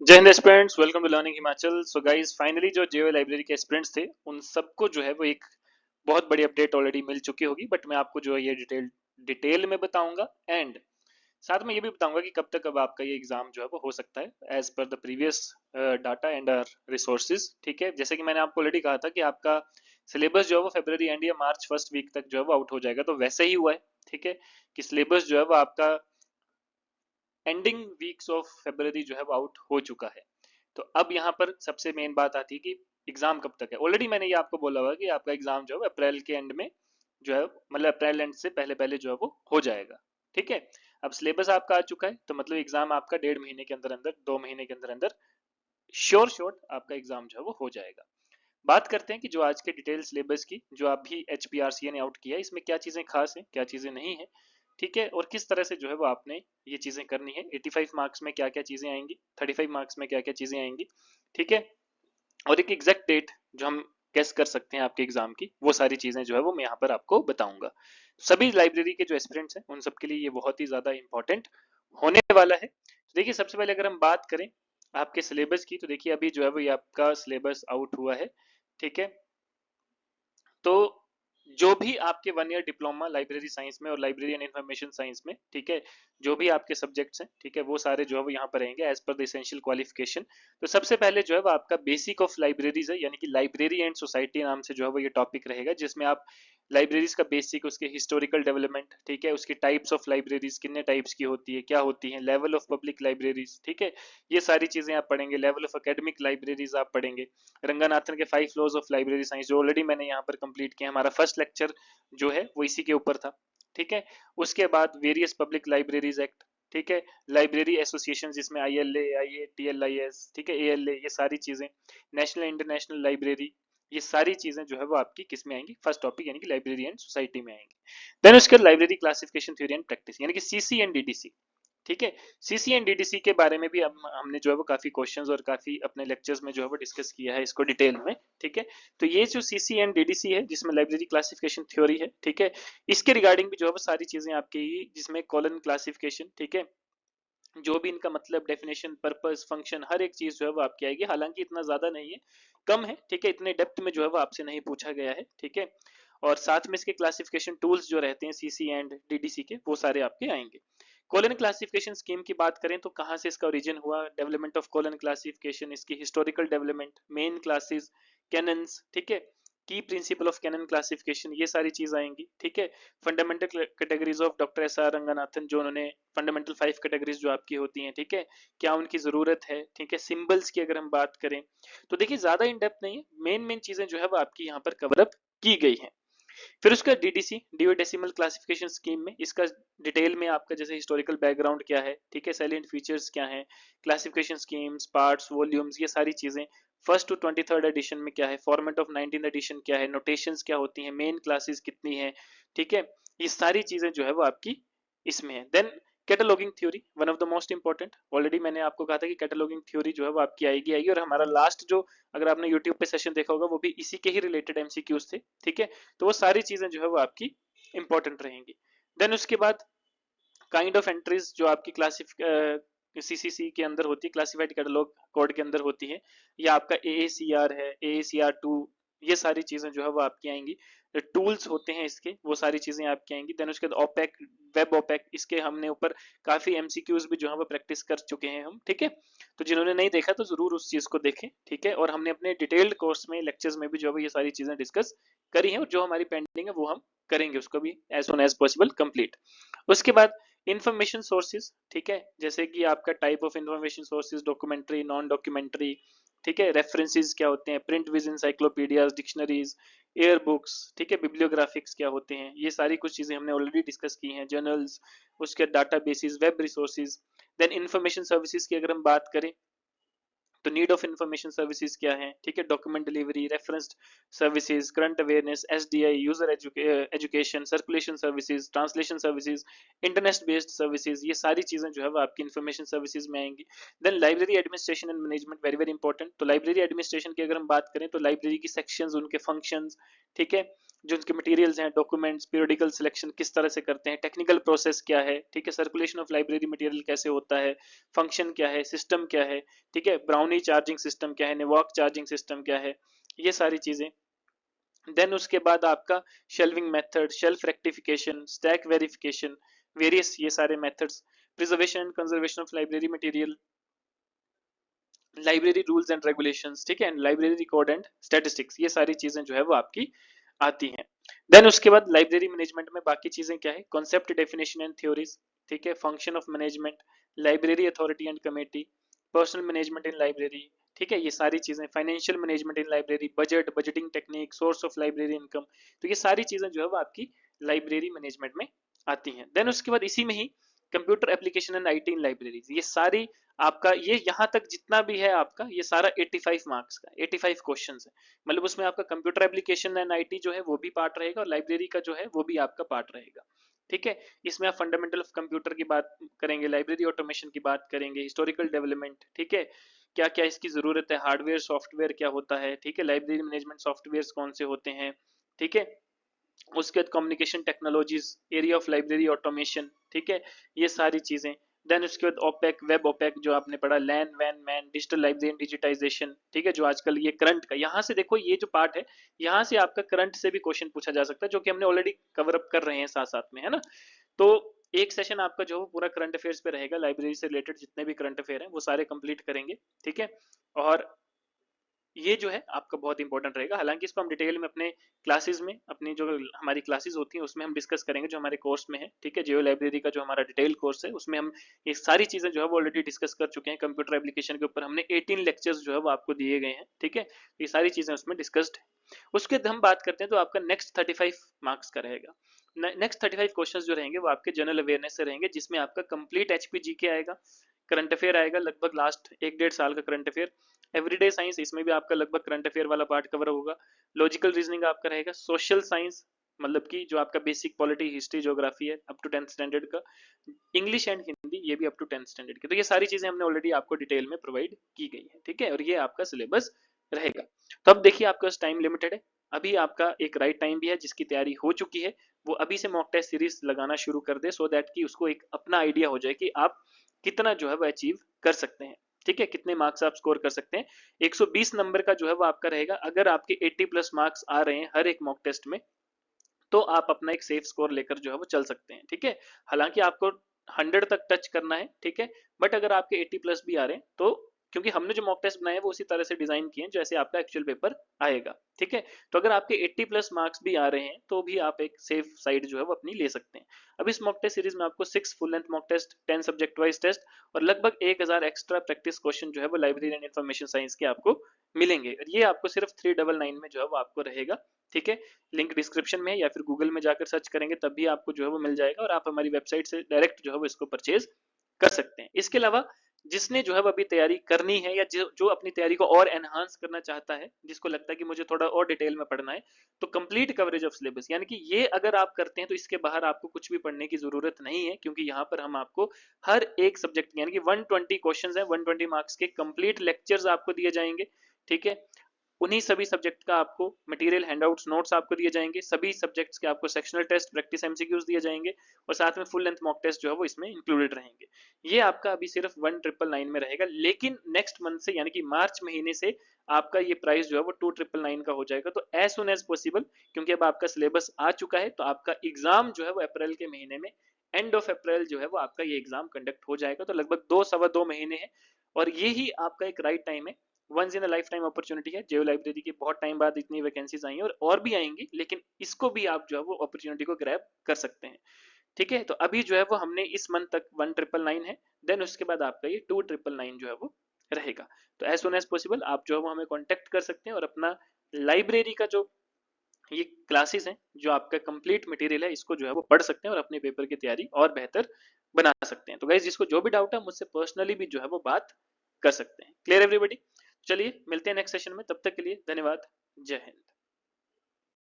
जय हिंद aspirants, welcome to learning Himachal. So guys, finally जो जेओ लाइब्रेरी के एस्पिरेंट्स थे उन सबको जो है वो एक बहुत बड़ी अपडेट ऑलरेडी मिल चुकी होगी, बट मैं आपको जो है ये डिटेल में बताऊंगा। एंड साथ में ये भी बताऊंगा कि कब तक अब आपका ये एग्जाम जो है वो हो सकता है as per the previous data and resources. ठीक है, जैसे कि मैंने आपको ऑलरेडी कहा था कि आपका सिलेबस जो है वो फरवरी एंड या मार्च फर्स्ट वीक तक जो है वो आउट हो जाएगा, तो वैसे ही हुआ है। ठीक है, कि सिलेबस जो है वो आपका एंडिंग वीक्स ऑफ फरवरी जो है वो आउट हो चुका है। तो अब यहाँ पर सबसे मेन बात आती है कि एग्जाम कब तक है। ऑलरेडी मैंने ये आपको बोला हुआ कि आपका एग्जाम जो है अप्रैल के एंड में जो है, मतलब अप्रैल एंड से पहले पहले जो है वो हो जाएगा। ठीक है, अब सिलेबस आपका आ चुका है, तो मतलब एग्जाम आपका 1.5 महीने के अंदर अंदर, 2 महीने के अंदर अंदर श्योर आपका एग्जाम जो है वो हो जाएगा। बात करते हैं कि जो आज के डिटेल सिलेबस की जो अभी HPRCA ने आउट किया है, इसमें क्या चीजें खास हैं, क्या चीजें नहीं है। ठीक है, और किस तरह से जो है वो आपने ये चीजें करनी है। 85 मार्क्स में क्या क्या चीजें आएंगी, 35 मार्क्स में क्या क्या चीजें आएंगी। ठीक है, और एक एग्जैक्ट डेट जो हम गेस कर सकते हैं आपके एग्जाम की, वो सारी चीजें जो है वो मैं यहाँ पर आपको बताऊंगा। सभी लाइब्रेरी के जो एस्पिरेंट्स हैं उन सबके लिए ये बहुत ही ज्यादा इंपॉर्टेंट होने वाला है। तो देखिए, सबसे पहले अगर हम बात करें आपके सिलेबस की, तो देखिए अभी जो है वो ये आपका सिलेबस आउट हुआ है। ठीक है, तो जो भी आपके 1 ईयर डिप्लोमा लाइब्रेरी साइंस में और लाइब्रेरी एंड इंफॉर्मेशन साइंस में, ठीक है, जो भी आपके सब्जेक्ट्स हैं, ठीक है, वो सारे जो है वो यहाँ पर रहेंगे as per the essential qualification. तो सबसे पहले जो है वो आपका बेसिक ऑफ लाइब्रेरीज है, यानी कि लाइब्रेरी एंड सोसाइटी नाम से जो है वो ये टॉपिक रहेगा, जिसमें आप लाइब्रेरीज का बेसिक, उसके हिस्टोरिकल डेवलपमेंट, ठीक है, उसकी टाइप्स ऑफ लाइब्रेरीज कितने टाइप्स की होती है, क्या होती है, लेवल ऑफ पब्लिक लाइब्रेरीज, ठीक है, ये सारी चीजें आप पढ़ेंगे। लेवल ऑफ एकेडमिक लाइब्रेरीज आप पढ़ेंगे। रंगानाथन के 5 लॉज ऑफ लाइब्रेरी साइंस जो ऑलरेडी मैंने यहाँ पर कंप्लीट किया, हमारा फर्स्ट लेक्चर जो है वो इसी के ऊपर था। ठीक है, उसके बाद वेरियस पब्लिक लाइब्रेरीज एक्ट, ठीक है, लाइब्रेरी एसोसिएशन जिसमें ILA, IA, TLIS, ठीक है, ALA, ये सारी चीजें, नेशनल इंटरनेशनल लाइब्रेरी, ये सारी चीजें जो है वो आपकी किस में आएंगी, फर्स्ट टॉपिक यानी कि लाइब्रेरी एंड सोसाइटी में आएंगी। देन उसके library classification theory and practice यानी कि CC एंड DDC। ठीक है, CC एंड DDC के बारे में भी हमने जो है वो काफी क्वेश्चंस और काफी अपने लेक्चर्स में जो है वो डिस्कस किया है इसको डिटेल में। ठीक है, तो ये जो CC एंड DDC है, जिसमें लाइब्रेरी क्लासिफिकेशन थ्योरी है, ठीक है, इसके रिगार्डिंग भी जो है वो सारी चीजें आपकी, जिसमें कॉलन क्लासिफिकेशन, ठीक है, जो भी इनका मतलब, डेफिनेशन, पर्पस, फंक्शन, हर एक चीज जो है वो आपकी आएगी। हालांकि इतना ज्यादा नहीं है, कम है। ठीक है, इतने डेप्थ में जो है वो आपसे नहीं पूछा गया है। ठीक है, और साथ में इसके क्लासिफिकेशन टूल्स जो रहते हैं CC एंड DDC के, वो सारे आपके आएंगे। कोलन क्लासिफिकेशन स्कीम की बात करें तो कहाँ से इसका ओरिजिन हुआ, डेवलपमेंट ऑफ कोलन क्लासिफिकेशन, इसकी historical development, main classes, cannons, ठीक है, की प्रिंसिपल ऑफ कैनन क्लासिफिकेशन, ये सारी चीज आएंगी। ठीक है, fundamental categories of doctor SR Ranganathan, जो उन्होंने फंडामेंटल 5 कैटेगरीज जो आपकी होती हैं, ठीक है, क्या उनकी जरूरत है। ठीक है, सिंबल्स की अगर हम बात करें तो देखिए ज्यादा इन डेप्थ नहीं है, मेन मेन चीजें जो है वो आपकी यहाँ पर कवर अप की गई हैं। फिर उसका DDC, Dewey decimal classification scheme में इसका डिटेल में आपका जैसे हिस्टोरिकल बैकग्राउंड क्या है, ठीक है, सैलिएंट फीचर्स क्या है, क्लासिफिकेशन स्कीम्स, पार्ट्स, वॉल्यूम्स, ये सारी चीजें। फर्स्ट टू 23rd एडिशन में क्या है, फॉर्मेट ऑफ 19th एडिशन क्या है, नोटेशंस क्या होती हैं, मेन क्लासेस कितनी है। ठीक है, ये सारी चीजें जो है वो आपकी इसमें है। Then cataloguing theory, one of the most important, already मैंने आपको कहा था कि कैटलॉगिंग थ्योरी जो है वो आपकी आएगी और हमारा लास्ट जो, अगर आपने यूट्यूब पे सेशन देखा होगा, वो भी इसी के ही रिलेटेड MCQs थे। ठीक है, तो वो सारी चीजें जो है वो आपकी इंपॉर्टेंट रहेंगी। देन उसके बाद काइंड ऑफ एंट्रीज जो आपकी CCC के अंदर होती है, क्लासिफाइड कैटलॉग कोड के अंदर होती है, या आपका AACR है, AACR2, ये सारी चीजें जो है वो आपकी आएंगी। टूल्स होते हैं इसके, वो सारी चीजें आपकी आएंगी। देन उसके बाद ओपेक, वेब ओपेक, इसके हमने ऊपर काफी MCQs भी जो है वो प्रैक्टिस कर चुके हैं हम। ठीक है, तो जिन्होंने नहीं देखा तो जरूर उस चीज को देखें। ठीक है, और हमने अपने डिटेल्ड कोर्स में, लेक्चर्स में भी जो है ये सारी चीजें डिस्कस करी है, और जो हमारी पेंडिंग है वो हम करेंगे उसको भी as soon as possible complete. उसके बाद इंफॉर्मेशन सोर्सेज, ठीक है, जैसे कि आपका type of information sources, documentary, non documentary, ठीक है, रेफरेंसेस क्या होते हैं, print viz encyclopedias, dictionaries, year books, ठीक है, बिब्लियोग्राफिक्स क्या होते हैं, ये सारी कुछ चीजें हमने ऑलरेडी डिस्कस की हैं। जर्नल्स, उसके data bases, web resources. Then information services की अगर हम बात करें तो नीड ऑफ इंफॉर्मेशन सर्विसेज क्या है, ठीक है, document delivery, reference services, current awareness, SDI, user education, circulation services, translation services, internet based services, ये सारी चीजें जो है वो आपकी इंफॉर्मेशन सर्विसेज में आएंगी। Then library administration and management, very very important. तो लाइब्रेरी एडमिनिस्ट्रेशन की अगर हम बात करें तो लाइब्रेरी की सेक्शंस, उनके फंक्शंस, ठीक है, जो उनके मटेरियल्स हैं, डॉक्यूमेंट्स, पीरियोडिकल सिलेक्शन किस तरह से करते हैं, टेक्निकल प्रोसेस क्या है, ठीक है, सर्कुलेशन ऑफ लाइब्रेरी मटेरियल कैसे होता है, फंक्शन क्या है, सिस्टम क्या है, ठीक है, ब्राउनी चार्जिंग सिस्टम क्या है, नेवॉक चार्जिंग सिस्टम क्या है, ये सारी चीजें। देन उसके बाद आपका shelving method, shelf rectification, stack verification, various ये सारे methods, preservation and conservation of library material, library rules and regulations, ठीक है, and library record and statistics, ये सारी चीजें जो है वो आपकी आती हैं। देन उसके बाद लाइब्रेरी मैनेजमेंट में बाकी चीजें क्या है, कॉन्सेप्ट डेफिनेशन एंड थ्योरीज, ठीक है, function of management, library authority and committee, personal management in library, ठीक है, ये सारी चीजें, financial management in library, budget, budgeting technique, source of library income, तो ये सारी चीजें जो है वो आपकी लाइब्रेरी मैनेजमेंट में आती हैं। देन उसके बाद इसी में ही computer application and IT in libraries, ये सारी आपका, ये यहाँ तक जितना भी है आपका, ये सारा 85 मार्क्स का, 85 क्वेश्चंस है, मतलब उसमें आपका कंप्यूटर एप्लीकेशन एंड आईटी जो है वो भी पार्ट रहेगा और लाइब्रेरी का जो है वो भी आपका पार्ट रहेगा, ठीक है। इसमें आप फंडामेंटल ऑफ कंप्यूटर की बात करेंगे, लाइब्रेरी ऑटोमेशन की बात करेंगे, हिस्टोरिकल डेवलपमेंट, ठीक है, क्या क्या इसकी जरूरत है, हार्डवेयर सॉफ्टवेयर क्या होता है, ठीक है, लाइब्रेरी मैनेजमेंट सॉफ्टवेयर कौन से होते हैं, ठीक है, उसके बाद communication technologies, area of library automation, ठीक है, ये सारी चीजें। देन उसके बाद ओपेक, वेब ओपेक जो आपने पढ़ा, लैन वैन मैन, डिजिटल लाइब्रेरी डिजिटाइजेशन, ठीक है, जो आजकल ये करंट का, यहाँ से देखो ये जो पार्ट है, यहाँ से आपका करंट से भी क्वेश्चन पूछा जा सकता है, जो कि हमने ऑलरेडी कवर अप कर रहे हैं साथ साथ में, है ना। तो एक सेशन आपका जो पूरा करंट अफेयर्स पे रहेगा, लाइब्रेरी से रिलेटेड जितने भी करंट अफेयर हैं वो सारे कंप्लीट करेंगे, ठीक है। और ये जो है आपका बहुत इंपॉर्टेंट रहेगा, हालांकि इसको हम डिटेल में अपने क्लासेस में, अपनी जो हमारी क्लासेस होती हैं उसमें हम डिस्कस करेंगे, जो हमारे कोर्स में है, ठीक है, जियो लाइब्रेरी का जो हमारा डिटेल कोर्स है उसमें हम ये सारी चीजें जो है वो ऑलरेडी डिस्कस कर चुके हैं। कंप्यूटर एप्लीकेशन के ऊपर हमने 18 लेक्चर्स जो है वो आपको दिए गए हैं, ठीक है, ये सारी चीजें उसमें डिस्कस्ड है। उसके बाद हम बात करते हैं तो आपका नेक्स्ट 35 मार्क्स का रहेगा। नेक्स्ट 35 क्वेश्चन जो रहेंगे वो आपके जनरल अवेयरनेस से रहेंगे, जिसमें आपका कंप्लीट एचपी जीके आएगा, करंट अफेयर आएगा, लगभग लास्ट 1-1.5 साल का करंट अफेयर, एवरीडे साइंस, इसमें भी आपका लगभग करंट अफेयर वाला पार्ट कवर होगा, लॉजिकल रीजनिंग आपका रहेगा, सोशल साइंस मतलब कि जो आपका बेसिक पॉलिटी, हिस्ट्री, ज्योग्राफी है अप टू 10th स्टैंडर्ड का, इंग्लिश एंड हिंदी ये भी अप टू 10th स्टैंडर्ड के, तो ये सारी चीजें हमने ऑलरेडी आपको डिटेल में प्रोवाइड की गई है, ठीक है, और ये आपका सिलेबस रहेगा। तो अब देखिए आपका टाइम लिमिटेड है, अभी आपका एक राइट टाइम भी है, जिसकी तैयारी हो चुकी है वो अभी से मॉक टेस्ट सीरीज लगाना शुरू कर दे, सो दैट कि उसको एक अपना आइडिया हो जाए कि आप कितना जो है वो अचीव कर सकते हैं, ठीक है, कितने मार्क्स आप स्कोर कर सकते हैं। 120 नंबर का जो है वो आपका रहेगा, अगर आपके 80 प्लस मार्क्स आ रहे हैं हर एक मॉक टेस्ट में, तो आप अपना एक सेफ स्कोर लेकर जो है वो चल सकते हैं, ठीक है। हालांकि आपको 100 तक टच करना है, ठीक है, बट अगर आपके 80 प्लस भी आ रहे हैं तो, क्योंकि हमने जो मॉक टेस्ट बनाए वो उसी तरह से डिजाइन किए हैं जैसे आपका एक्चुअल पेपर आएगा, ठीक है। तो अगर आपके 80 प्लस मार्क्स भी आ रहे हैं तो भी आप एक सेफ साइड जो है वो अपनी ले सकते हैं। अब इस मॉक टेस्ट सीरीज में आपको 6 full length mock test, 10 subject wise test और लगभग 1000 एक्स्ट्रा प्रैक्टिस क्वेश्चन जो है वो लाइब्रेरी एंड इन्फॉर्मेशन साइंस के आपको मिलेंगे, और ये आपको सिर्फ 399 में जो है वो आपको रहेगा, ठीक है। लिंक डिस्क्रिप्शन में या फिर गूगल में जाकर सर्च करेंगे तब भी आपको जो है वो मिल जाएगा, और आप हमारी वेबसाइट से डायरेक्ट जो है वो इसको परचेज कर सकते हैं। इसके अलावा जिसने जो है वो अभी तैयारी करनी है, या जो अपनी तैयारी को और एनहांस करना चाहता है, जिसको लगता है कि मुझे थोड़ा और डिटेल में पढ़ना है, तो कंप्लीट कवरेज ऑफ सिलेबस, यानी कि ये अगर आप करते हैं तो इसके बाहर आपको कुछ भी पढ़ने की जरूरत नहीं है, क्योंकि यहाँ पर हम आपको हर एक सब्जेक्ट यानी कि 120 क्वेश्चन है, 120 मार्क्स के कंप्लीट लेक्चर्स आपको दिए जाएंगे, ठीक है। उन्हीं सभी सब्जेक्ट का आपको मटेरियल, हैंडआउट्स, नोट्स आपको दिए जाएंगे, सभी सब्जेक्ट्स के आपको सेक्शनल टेस्ट, प्रैक्टिस एमसीक्यूज दिए जाएंगे, और साथ में फुल लेंथ मॉक टेस्ट जो है वो इसमें इंक्लूडेड रहेंगे। ये आपका अभी सिर्फ 1999 में रहेगा, लेकिन नेक्स्ट मंथ से यानी कि मार्च महीने से आपका ये प्राइस जो है वो 2999 का हो जाएगा। तो एज सुन एज पॉसिबल, क्योंकि अब आपका सिलेबस आ चुका है, तो आपका एग्जाम जो है वो अप्रैल के महीने में, एंड ऑफ अप्रैल जो है वो आपका ये एग्जाम कंडक्ट हो जाएगा, तो लगभग 2 सवा 2 महीने है, और ये ही आपका एक राइट टाइम है, once in a life time opportunity है। जियो लाइब्रेरी की बहुत टाइम बाद इतनी वैकेंसीज आई हैं, और भी आएंगी, लेकिन इसको भी आप जो है वो अपॉर्चुनिटी को ग्रैब कर सकते हैं, ठीक है। तो अभी जो है वो हमने इस मंथ तक 1999 है, देन उसके बाद आपका ये 2999 जो है वो रहेगा। तो एज सुन एज पॉसिबल आप जो है वो हमें कॉन्टेक्ट कर सकते हैं, और अपना लाइब्रेरी का जो ये क्लासेस हैं, जो आपका कंप्लीट मटेरियल है, इसको जो है वो पढ़ सकते हैं और अपने पेपर की तैयारी और बेहतर बना सकते हैं। तो गाइज जिसको जो भी डाउट है मुझसे पर्सनली भी जो है वो बात कर सकते हैं। Clear everybody? चलिए मिलते हैं नेक्स्ट सेशन में, तब तक के लिए धन्यवाद, जय हिंद।